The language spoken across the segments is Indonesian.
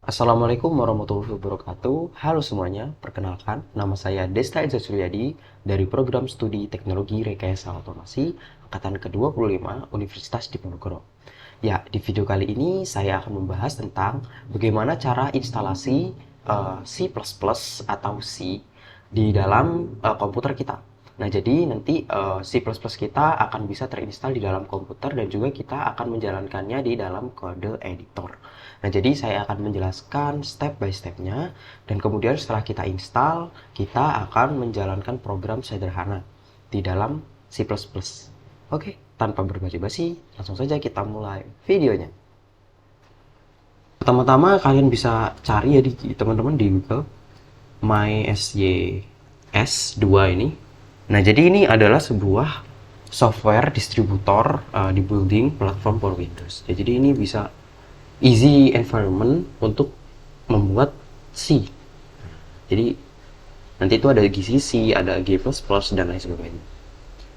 Assalamualaikum warahmatullahi wabarakatuh. Halo semuanya, perkenalkan nama saya Desta Eza Suryadi dari program studi Teknologi Rekayasa Otomasi angkatan ke-25 Universitas Diponegoro. Ya, di video kali ini saya akan membahas tentang bagaimana cara instalasi C++ atau C di dalam komputer kita. Nah, jadi nanti C++ kita akan bisa terinstall di dalam komputer dan juga kita akan menjalankannya di dalam kode editor. Nah, jadi saya akan menjelaskan step by stepnya dan kemudian setelah kita install, kita akan menjalankan program sederhana di dalam C++. Oke, tanpa berbasa-basi, langsung saja kita mulai videonya. Pertama-tama kalian bisa cari ya di teman-teman di Google MySYS2 ini. Nah, jadi ini adalah sebuah software distributor di building platform for Windows. Ya, jadi ini bisa easy environment untuk membuat C. Jadi nanti itu ada GCC, ada G++ dan lain sebagainya.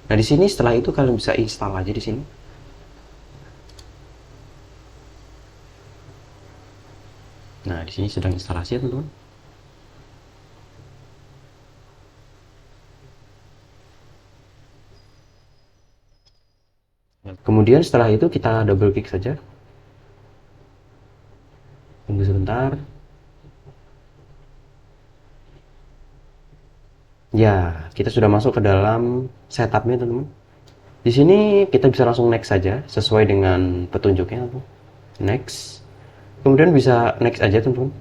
Nah, di sini setelah itu kalian bisa install aja di sini. Nah, di sini sedang instalasi ya, teman-teman. Kemudian setelah itu kita double klik saja. Tunggu sebentar. Ya, kita sudah masuk ke dalam setupnya, teman-teman. Di sini kita bisa langsung next saja sesuai dengan petunjuknya. Next. Kemudian bisa next aja, teman-teman.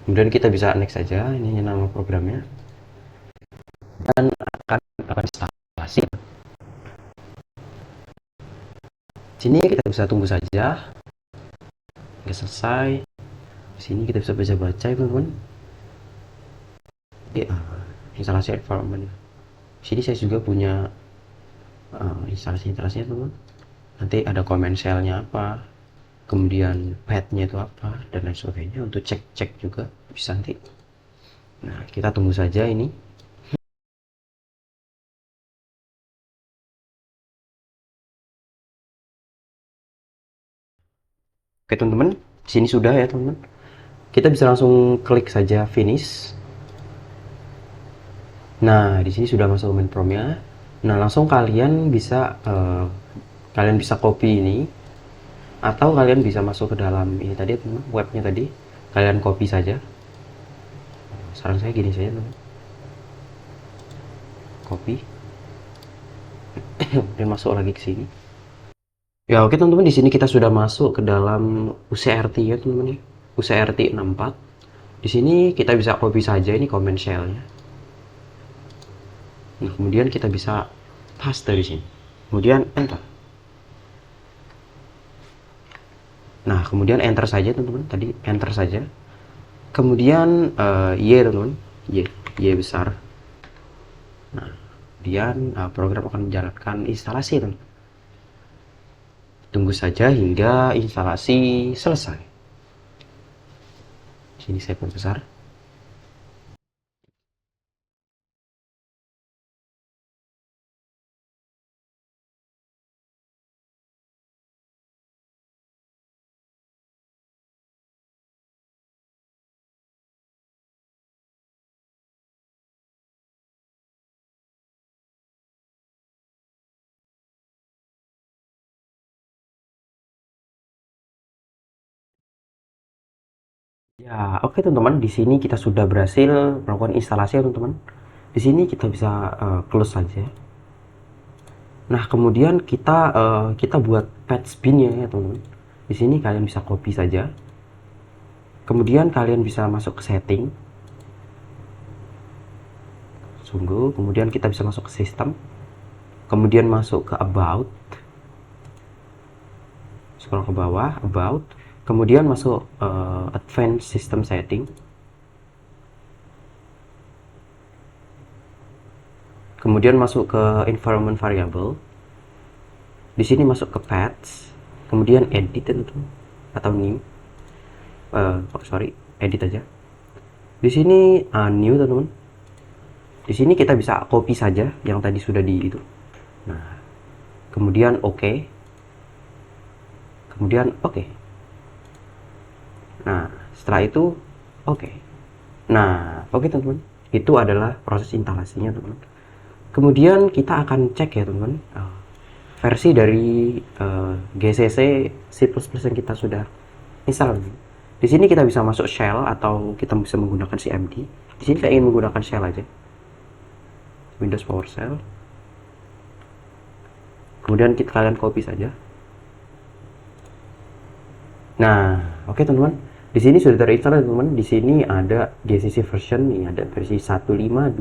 Kemudian kita bisa next saja, ini nama programnya. Dan akan instalasi. Sini kita bisa tunggu saja. Oke, selesai. Di sini kita bisa baca-baca ya, teman-teman. Oke, instalasi environment. Di sini saya juga punya instalasinya, teman-teman. Nanti ada comment shell-nya apa, kemudian path-nya itu apa, dan lain sebagainya. Untuk cek-cek juga bisa nanti. Nah, kita tunggu saja ini. Oke, teman-teman. Di sini sudah ya, teman-teman. Kita bisa langsung klik saja finish. Nah, di sini sudah masuk main prompt-nya. Nah, langsung kalian bisa copy ini atau kalian bisa masuk ke dalam ini tadi, teman, webnya tadi. Kalian copy saja. Saran saya gini saja, teman. Copy. Dan masuk lagi ke sini. Ya, oke teman-teman, di sini kita sudah masuk ke dalam UCRT ya, teman-teman ya. UCRT 64. Di sini kita bisa copy saja ini comment shell-nya. Nah, kemudian kita bisa paste dari sini. Kemudian enter. Nah, kemudian enter saja, teman-teman. Tadi enter saja. Kemudian Y, teman-teman. Y besar. Nah, kemudian program akan menjalankan instalasi, teman-teman. Tunggu saja hingga instalasi selesai. Sini saya perbesar. Ya, oke teman-teman, di sini kita sudah berhasil melakukan instalasi ya, teman-teman. Di sini kita bisa close saja. Nah, kemudian kita buat patch bin-nya ya, teman-teman. Di sini kalian bisa copy saja. Kemudian kalian bisa masuk ke setting. Sungguh, kemudian kita bisa masuk ke sistem. Kemudian masuk ke about. Scroll ke bawah, about. Kemudian masuk advanced system setting. Kemudian masuk ke environment variable. Di sini masuk ke paths, kemudian edit itu atau new. Edit aja. Di sini new, teman-teman. Di sini kita bisa copy saja yang tadi sudah di itu. Nah, kemudian oke. Kemudian oke. Nah, setelah itu oke. Nah, oke teman-teman, itu adalah proses instalasinya teman-teman. Kemudian kita akan cek ya teman-teman, versi dari GCC C++ yang kita sudah install. Di sini kita bisa masuk shell atau kita bisa menggunakan cmd. Di sini saya ingin menggunakan shell aja, Windows PowerShell. Kemudian kalian copy saja. Nah, oke teman-teman. Di sini sudah terinstall ya teman-teman. Di sini ada GCC version, ini ada versi 152.0.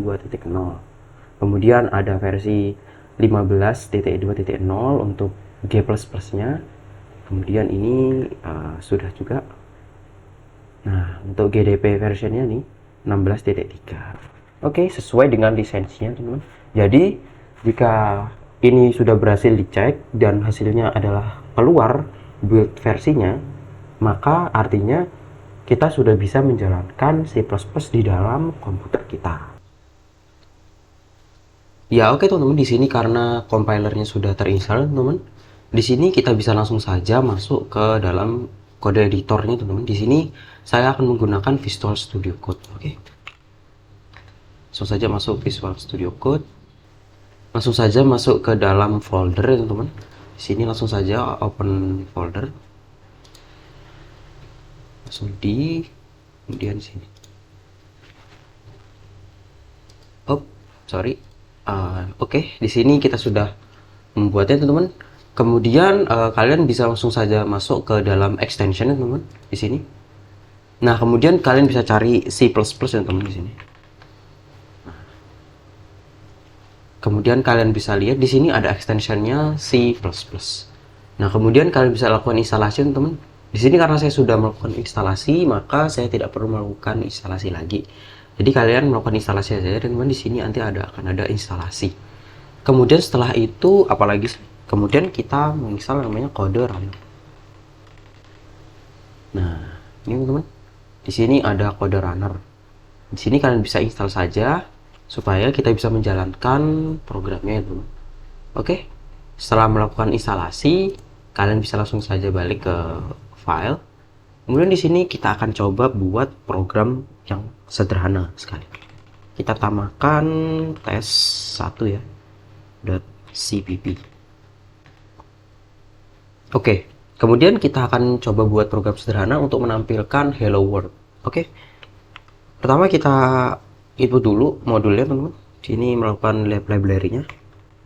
Kemudian ada versi 15.2.0 untuk G++ nya. Kemudian ini sudah juga. Nah, untuk GDP versionnya nih 16.3. Oke, sesuai dengan lisensinya teman-teman. Jadi jika ini sudah berhasil dicek dan hasilnya adalah keluar build versinya, maka artinya kita sudah bisa menjalankan C++ di dalam komputer kita. Ya oke teman-teman, di sini karena compilernya sudah terinstall teman-teman, di sini kita bisa langsung saja masuk ke dalam kode editornya teman-teman. Di sini saya akan menggunakan Visual Studio Code. Oke, langsung saja masuk Visual Studio Code. Langsung saja masuk ke dalam folder ya teman-teman. Di sini langsung saja open folder. Langsung kemudian di sini. Oh, sorry. Oke, di sini kita sudah membuatnya teman-teman. Kemudian kalian bisa langsung saja masuk ke dalam extension teman-teman di sini. Nah, kemudian kalian bisa cari C++ ya teman di sini. Kemudian kalian bisa lihat di sini ada extensionnya C++. Nah, kemudian kalian bisa lakukan instalasi teman-teman. Di sini karena saya sudah melakukan instalasi, maka saya tidak perlu melakukan instalasi lagi. Jadi kalian melakukan instalasi saja, dan di sini nanti akan ada instalasi. Kemudian setelah itu apalagi? Kemudian kita menginstal namanya kode runner. Nah, ini teman-teman. Di sini ada kode runner. Di sini kalian bisa install saja supaya kita bisa menjalankan programnya itu. Oke. Setelah melakukan instalasi, kalian bisa langsung saja balik ke file. Kemudian di sini kita akan coba buat program yang sederhana sekali. Kita tambahkan tes 1 ya, .cpp. Oke, kemudian kita akan coba buat program sederhana untuk menampilkan hello world. Oke, pertama kita input dulu modulnya teman-teman. Sini melakukan library-nya,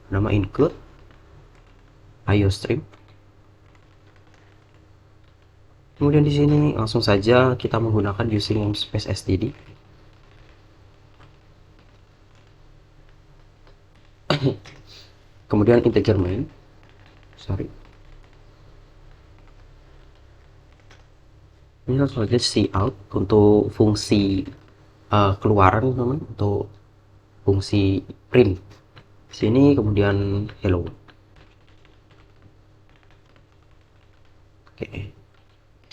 nama include iostream. Kemudian di sini langsung saja kita menggunakan using namespace std. Kemudian integer main. Sorry. Ini langsung saja cout untuk fungsi keluaran teman-teman, untuk fungsi print. Sini kemudian hello. Oke.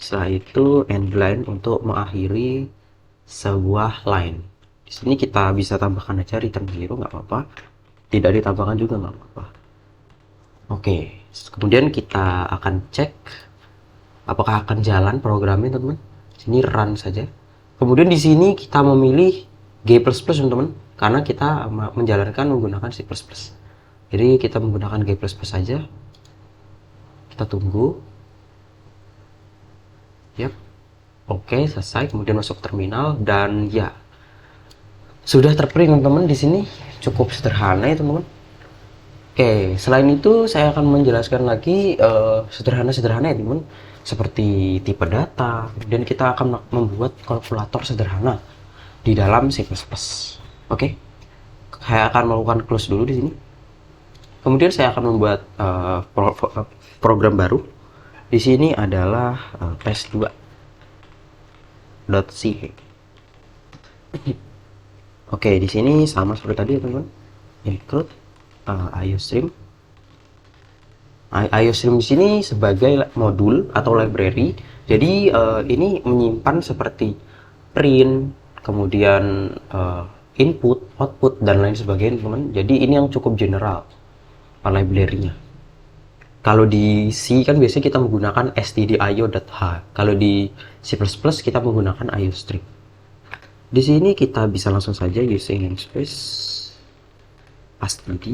Setelah itu end line untuk mengakhiri sebuah line. Di sini kita bisa tambahkan aja return 0, nggak apa-apa. Tidak ditambahkan juga nggak apa-apa. Oke, kemudian kita akan cek apakah akan jalan programnya teman-teman. Sini run saja. Kemudian di sini kita memilih G++ teman-teman, karena kita menjalankan menggunakan C++. Jadi kita menggunakan G++ saja. Kita tunggu. Yap. Oke, selesai. Kemudian masuk terminal dan ya sudah terprint teman-teman. Di sini cukup sederhana ya teman-teman. Oke, selain itu saya akan menjelaskan lagi sederhana-sederhana ya teman-teman, seperti tipe data. Kemudian kita akan membuat kalkulator sederhana di dalam C++. Oke, saya akan melakukan close dulu di sini. Kemudian saya akan membuat program baru. Di sini adalah test2.c. Oke, di sini sama seperti tadi ya teman-teman. Include iostream. iostream di sini sebagai modul atau library. Jadi ini menyimpan seperti print, kemudian input, output dan lain sebagainya teman-teman. Jadi ini yang cukup general library-nya. Kalau di C kan biasanya kita menggunakan stdio.h. Kalau di C++ kita menggunakan iostream. Di sini kita bisa langsung saja using namespace std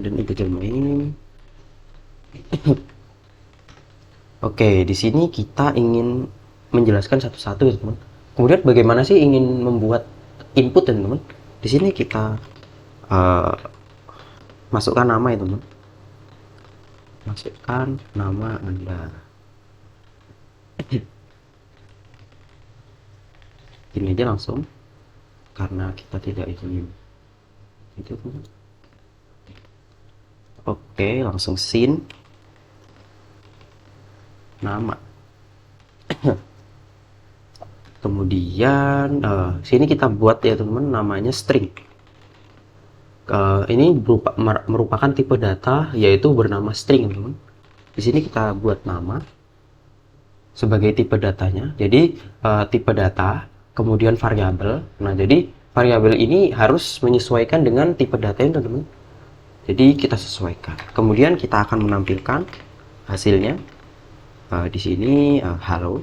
dan integer main. Oke, di sini kita ingin menjelaskan satu-satu ya teman. Kemudian bagaimana sih ingin membuat input ya teman? Di sini kita uh, masukkan nama ya teman. Masukkan nama Anda. Ini aja langsung karena kita tidak ingin itu teman. Oke, langsung sin nama. Kemudian sini kita buat ya teman, namanya string. Ini merupakan tipe data yaitu bernama string teman. Di sini kita buat nama sebagai tipe datanya. Jadi tipe data, kemudian variabel. Nah, jadi variabel ini harus menyesuaikan dengan tipe datanya teman-teman. Jadi kita sesuaikan. Kemudian kita akan menampilkan hasilnya. Di sini halo.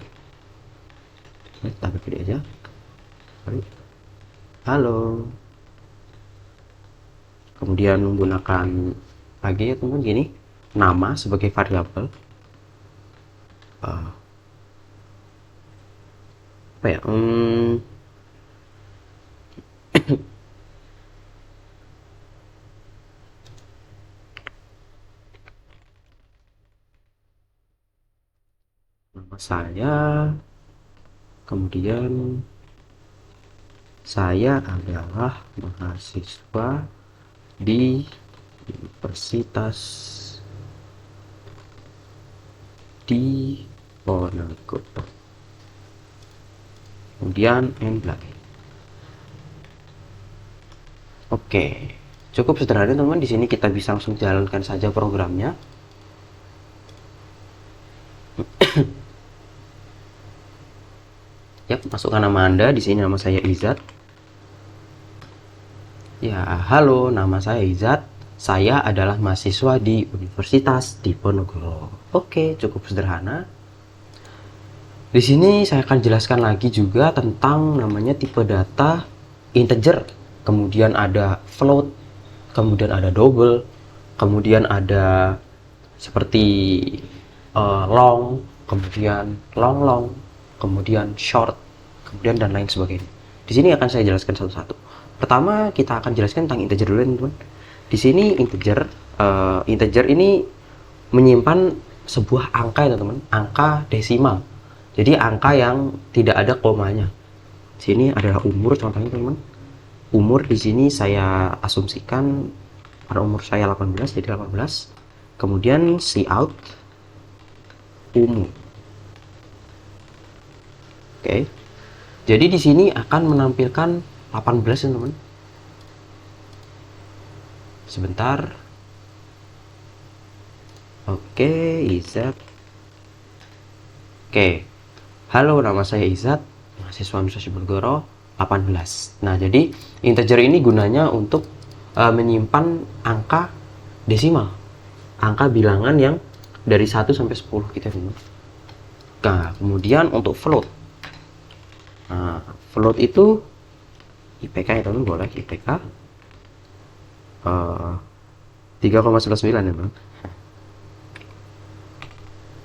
Kita pilih aja. Halo. Kemudian menggunakan lagi ya teman, gini, nama sebagai variabel. Apa ya? Nama saya, kemudian saya adalah mahasiswa di Universitas di Ponorogo. Kemudian embla. Oke, cukup sederhana teman-teman. Di sini kita bisa langsung jalankan saja programnya. Yap, masukkan nama Anda. Di sini nama saya Izat. Ya, halo, nama saya Izat. Saya adalah mahasiswa di Universitas Diponegoro. Oke, cukup sederhana. Di sini saya akan jelaskan lagi juga tentang namanya tipe data integer. Kemudian ada float, kemudian ada double, kemudian ada seperti long, kemudian long, kemudian short, kemudian dan lain sebagainya. Di sini akan saya jelaskan satu-satu. Pertama kita akan jelaskan tentang integer dulu teman-teman. Di sini integer ini menyimpan sebuah angka ya teman-teman, angka desimal. Jadi angka yang tidak ada komanya. Di sini adalah umur contohnya teman-teman. Umur di sini saya asumsikan pada umur saya 18, jadi 18. Kemudian cout umur. Oke. Jadi di sini akan menampilkan 18 teman-teman. Sebentar. Oke, Izat. Oke. Halo, nama saya Izat, mahasiswa Universitas Diponegoro 18. Nah, jadi integer ini gunanya untuk menyimpan angka desimal. Angka bilangan yang dari 1 sampai 10 gitu teman. Nah, kemudian untuk float. Nah, float itu IPK ya teman, boleh IPK 3,99 ya bang.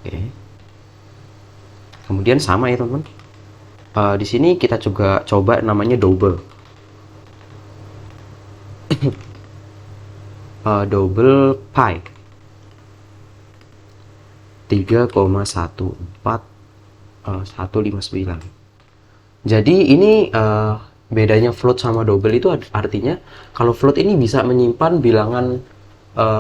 Oke. Kemudian sama ya teman. Di sini kita juga coba namanya double. Double pi 3,14159. Jadi ini bedanya float sama double itu artinya kalau float ini bisa menyimpan bilangan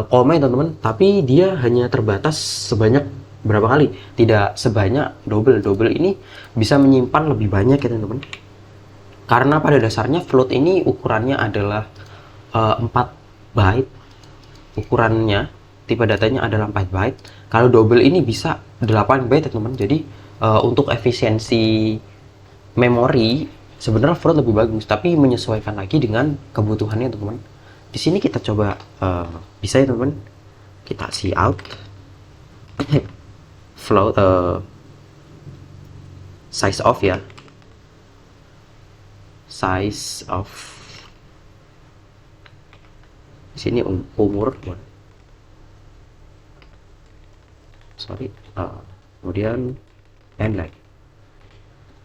koma ya teman-teman, tapi dia hanya terbatas sebanyak berapa kali, tidak sebanyak double. Double ini bisa menyimpan lebih banyak ya teman-teman, karena pada dasarnya float ini ukurannya adalah 4 byte, ukurannya tipe datanya adalah 4 byte. Kalau double ini bisa 8 byte ya teman-teman. Jadi untuk efisiensi memori sebenarnya float lebih bagus, tapi menyesuaikan lagi dengan kebutuhannya teman-teman. Di sini kita coba bisa ya teman-teman. kita see out float size of ya, size of di sini umur, sorry, kemudian and like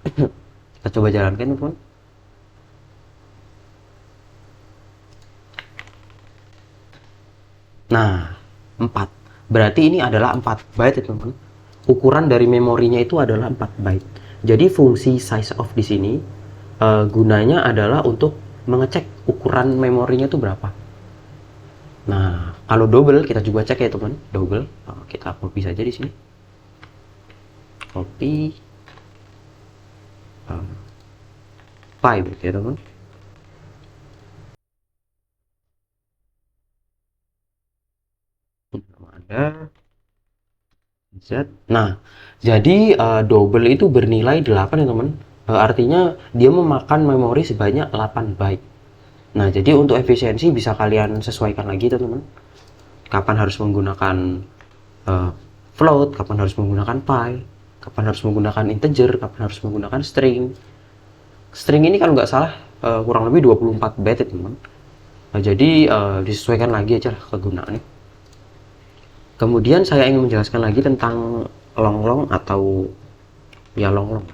kita coba jalankan teman. Nah, 4. Berarti ini adalah 4 byte ya teman-teman. Ukuran dari memorinya itu adalah 4 byte. Jadi fungsi size of di sini gunanya adalah untuk mengecek ukuran memorinya itu berapa. Nah, kalau double kita juga cek ya teman, double. Kita copy saja di sini. Copy 5 ya teman. Ada Z. Nah, jadi double itu bernilai 8 ya teman. Artinya dia memakan memori sebanyak 8 byte. Nah, jadi untuk efisiensi bisa kalian sesuaikan lagi teman-teman. Kapan harus menggunakan float, kapan harus menggunakan pi, kapan harus menggunakan integer, kapan harus menggunakan string. String ini kalau nggak salah kurang lebih 24 byte ya teman-teman. Nah, jadi disesuaikan lagi aja lah kegunaannya. Kemudian saya ingin menjelaskan lagi tentang long atau ya long.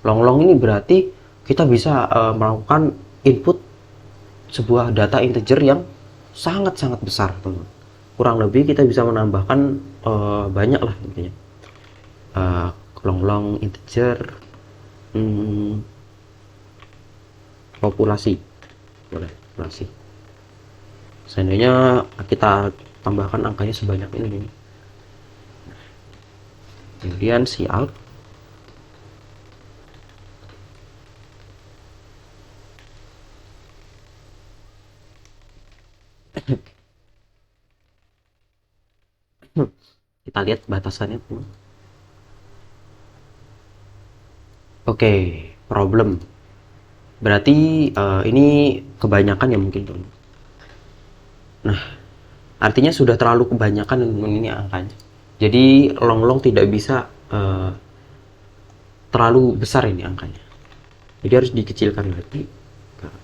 Long ini berarti kita bisa melakukan input sebuah data integer yang sangat-sangat besar, teman. Kurang lebih kita bisa menambahkan banyak lah intinya. Long integer populasi, boleh populasi. Seandainya kita tambahkan angkanya sebanyak ini, kemudian cout kita lihat batasannya. Oke, problem. Berarti ini kebanyakan ya mungkin. Nah, artinya sudah terlalu kebanyakan ini angkanya. Jadi long tidak bisa terlalu besar ini angkanya. Jadi harus dikecilkan lagi.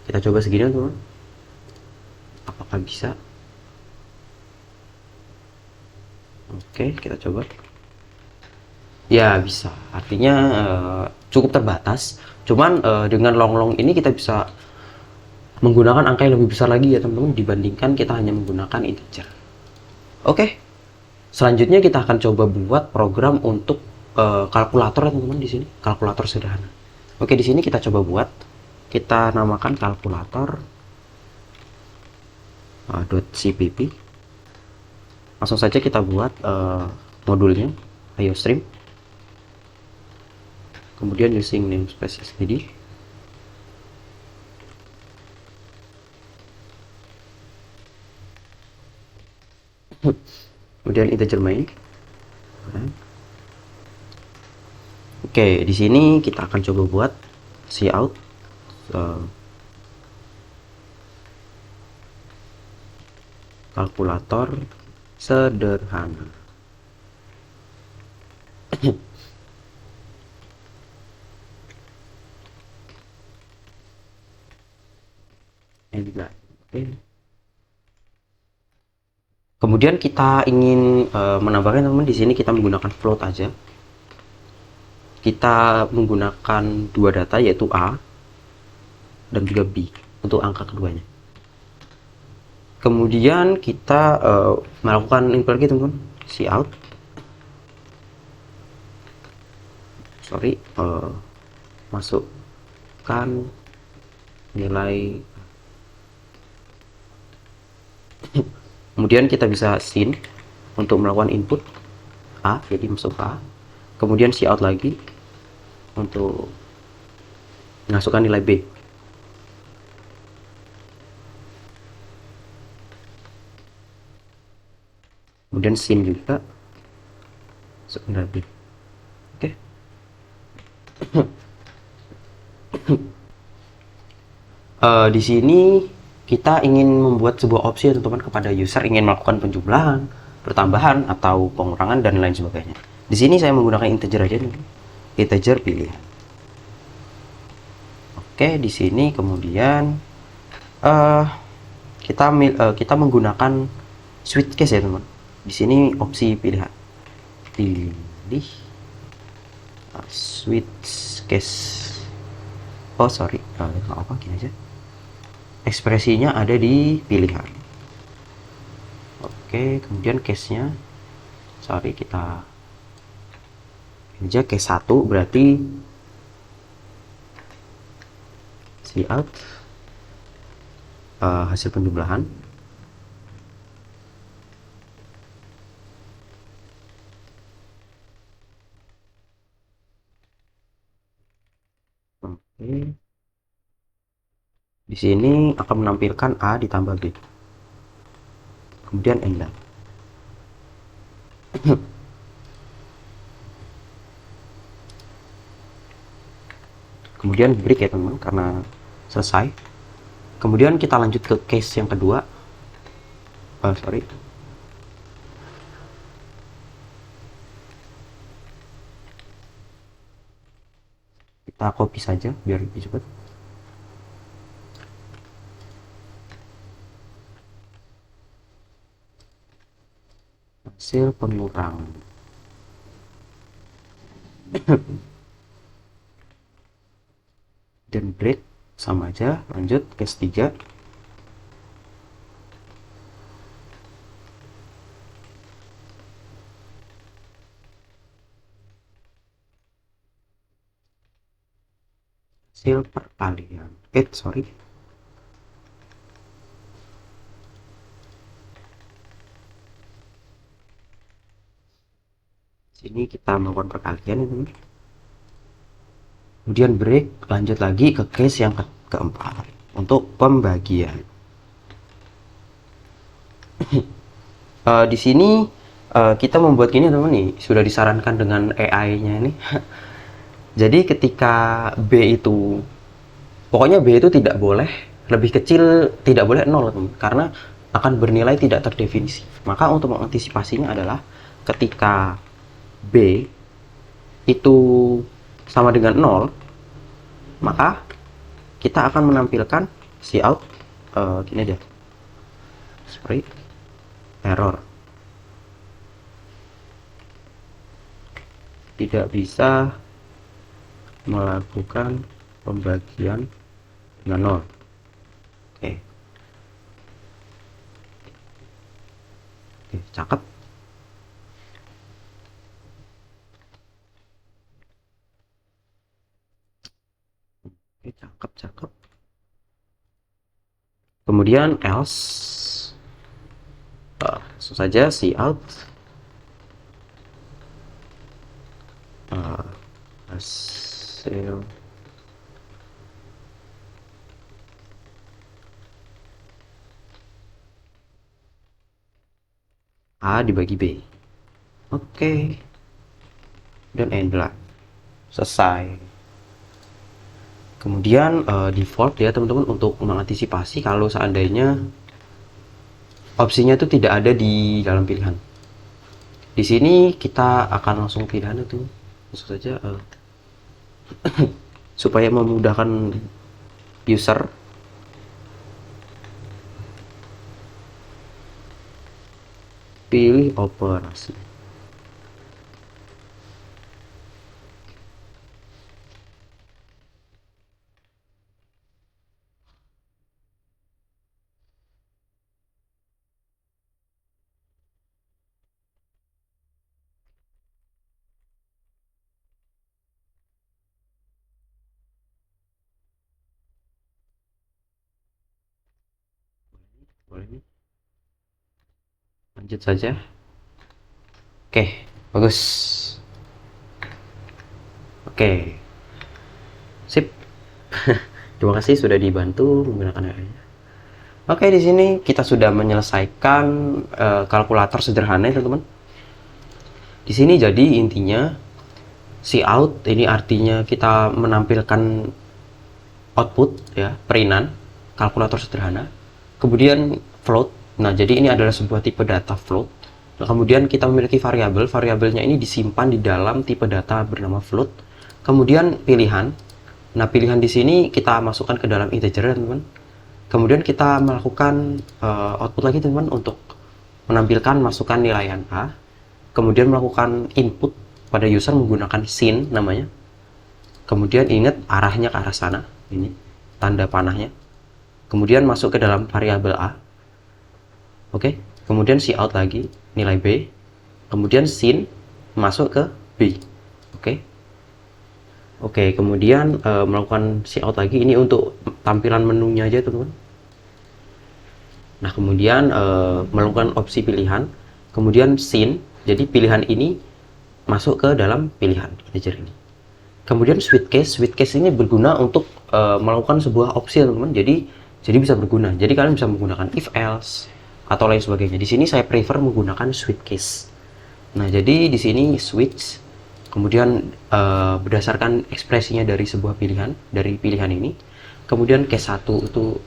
Kita coba segini teman. Apakah bisa? Oke, kita coba. Ya bisa. Artinya cukup terbatas. Cuman dengan long ini kita bisa menggunakan angka yang lebih besar lagi ya teman-teman, dibandingkan kita hanya menggunakan integer. Oke, selanjutnya kita akan coba buat program untuk kalkulator ya teman-teman di sini, kalkulator sederhana. Oke, di sini kita coba buat, kita namakan kalkulator .cpp. Langsung saja kita buat modulnya IOStream. Kemudian using namespace std. Kemudian integer main. Oke, di sini kita akan coba buat cout kalkulator sederhana. Kemudian kita ingin menambahkan teman-teman, di sini kita menggunakan float aja. Kita menggunakan dua data yaitu A dan juga B untuk angka keduanya. Kemudian kita melakukan input lagi teman-teman, cout. Masukkan nilai. Kemudian kita bisa sin untuk melakukan input A, jadi masuk A. Kemudian cout lagi untuk masukkan nilai B. Kemudian sin juga masuk nilai B. Oke. Di sini kita ingin membuat sebuah opsi ya teman-teman, kepada user ingin melakukan penjumlahan, pertambahan, atau pengurangan dan lain sebagainya. Di sini saya menggunakan integer aja nih, integer pilihan. Oke, di sini kemudian kita menggunakan switch case ya teman. Di sini opsi pilihan, pilih switch case. Oh sorry, nggak apa, gini aja. Ekspresinya ada di pilihan. Oke, kemudian case-nya, sorry, kita ini aja case 1, berarti cout hasil penjumlahan. Oke. Di sini akan menampilkan A ditambah B. Kemudian enter. Kemudian break ya teman-teman, karena selesai. Kemudian kita lanjut ke case yang kedua. Sorry. Kita copy saja biar lebih cepat. Hasil pengurangan. Dan break sama aja, lanjut case 3. Hasil perkalian. Sorry. Sini kita melakukan perkalian ya teman. Kemudian break, lanjut lagi ke case yang keempat untuk pembagian. Di sini kita membuat gini teman nih, sudah disarankan dengan AI-nya ini. Jadi ketika B itu, pokoknya B itu tidak boleh lebih kecil, tidak boleh 0 teman, karena akan bernilai tidak terdefinisi. Maka untuk mengantisipasinya adalah ketika B itu sama dengan 0, maka kita akan menampilkan cout gini aja, sorry, error, tidak bisa melakukan pembagian dengan 0. Oke, cakep. Cakep. Kemudian else, langsung saja cout hasil A dibagi B. Oke. Dan enter. Selesai. Kemudian default ya teman-teman, untuk mengantisipasi kalau seandainya opsinya itu tidak ada di dalam pilihan. Di sini kita akan langsung pilihan itu, langsung saja supaya memudahkan user. Pilih operasi. Boleh, lanjut saja. Oke, bagus. Oke, sip. Terima kasih sudah dibantu menggunakan AI-nya. Oke, di sini kita sudah menyelesaikan kalkulator sederhana ya teman-teman. Di sini jadi intinya cout ini artinya kita menampilkan output ya, perinan kalkulator sederhana. Kemudian float. Nah, jadi ini adalah sebuah tipe data float. Nah, kemudian kita memiliki variabel. Variabelnya ini disimpan di dalam tipe data bernama float. Kemudian pilihan. Nah, pilihan di sini kita masukkan ke dalam integer, teman-teman. Kemudian kita melakukan output lagi, teman-teman, untuk menampilkan masukan nilaian A. Kemudian melakukan input pada user menggunakan sin namanya. Kemudian ingat arahnya ke arah sana, ini tanda panahnya. Kemudian masuk ke dalam variabel A. Oke, kemudian cout lagi nilai B. Kemudian sin masuk ke B. Oke, kemudian melakukan cout lagi, ini untuk tampilan menunya aja, teman-teman. Nah, kemudian melakukan opsi pilihan, kemudian sin, jadi pilihan ini masuk ke dalam pilihan integer ini. Kemudian switch case ini berguna untuk melakukan sebuah opsi, teman-teman. Jadi bisa berguna. Jadi kalian bisa menggunakan if else atau lain sebagainya. Di sini saya prefer menggunakan switch case. Nah, jadi di sini switch, kemudian berdasarkan ekspresinya dari sebuah pilihan, dari pilihan ini. Kemudian case 1 itu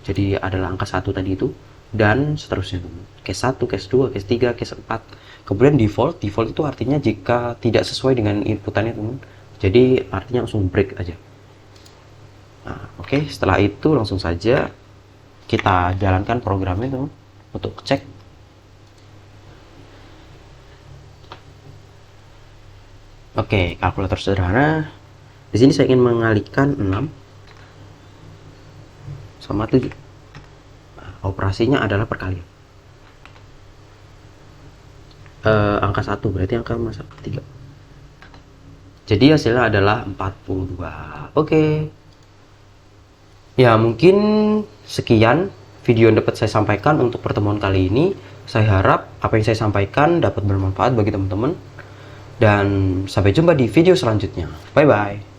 jadi adalah angka 1 tadi itu, dan seterusnya, teman-teman. Case 1, case 2, case 3, case 4. Kemudian default itu artinya jika tidak sesuai dengan inputannya, teman-teman. Jadi artinya langsung break aja. Nah, oke, setelah itu langsung saja kita jalankan programnya, teman, untuk cek. Oke, kalkulator sederhana. Di sini saya ingin mengalihkan 6 sama 7. Nah, operasinya adalah perkalian. Angka 1 berarti angka masa 3. Jadi hasilnya adalah 42. Oke. Ya, mungkin sekian video yang dapat saya sampaikan untuk pertemuan kali ini. Saya harap apa yang saya sampaikan dapat bermanfaat bagi teman-teman. Dan sampai jumpa di video selanjutnya. Bye-bye.